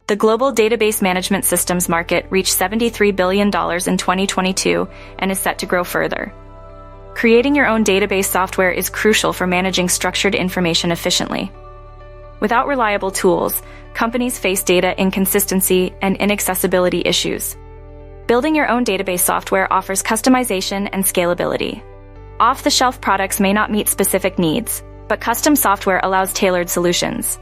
The global database management systems market reached $73 billion in 2022 and is set to grow further. Creating your own database software is crucial for managing structured information efficiently. Without reliable tools, companies face data inconsistency and inaccessibility issues. Building your own database software offers customization and scalability. Off-the-shelf products may not meet specific needs, but custom software allows tailored solutions.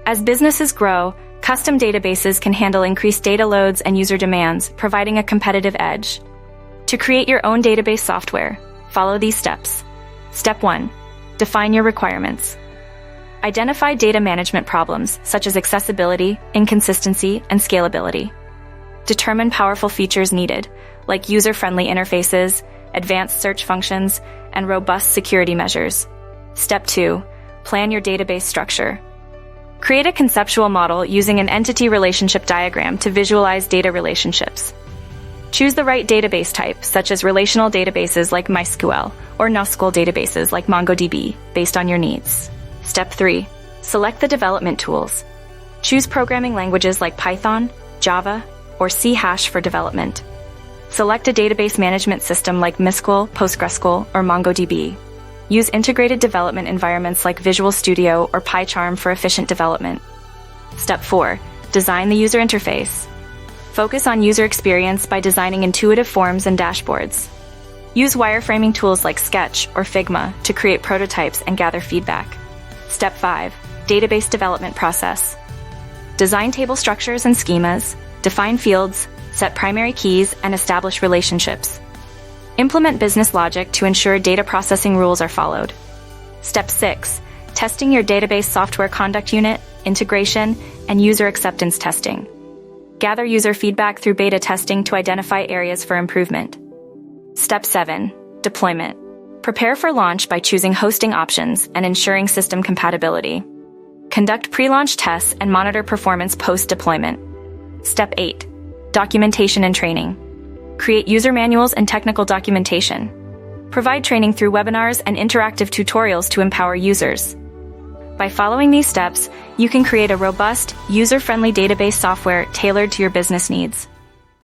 As businesses grow, custom databases can handle increased data loads and user demands, providing a competitive edge. To create your own database software, follow these steps. Step 1. Define your requirements. Identify data management problems such as accessibility, inconsistency, and scalability. Determine powerful features needed, like user-friendly interfaces, advanced search functions, and robust security measures. Step 2. Plan your database structure. Create a conceptual model using an entity relationship diagram to visualize data relationships. Choose the right database type, such as relational databases like MySQL or NoSQL databases like MongoDB, based on your needs. Step 3. Select the development tools. Choose programming languages like Python, Java, or C# for development. Select a database management system like MySQL, PostgreSQL, or MongoDB. Use integrated development environments like Visual Studio or PyCharm for efficient development. Step 4. Design the user interface. Focus on user experience by designing intuitive forms and dashboards. Use wireframing tools like Sketch or Figma to create prototypes and gather feedback. Step 5. Database development process. Design table structures and schemas, define fields, set primary keys, and establish relationships. Implement business logic to ensure data processing rules are followed. Step 6. Testing your database software conduct unit, integration, and user acceptance testing. Gather user feedback through beta testing to identify areas for improvement. Step 7. Deployment. Prepare for launch by choosing hosting options and ensuring system compatibility. Conduct pre-launch tests and monitor performance post-deployment. Step 8. Documentation and training. Create user manuals and technical documentation. Provide training through webinars and interactive tutorials to empower users. By following these steps, you can create a robust, user-friendly database software tailored to your business needs.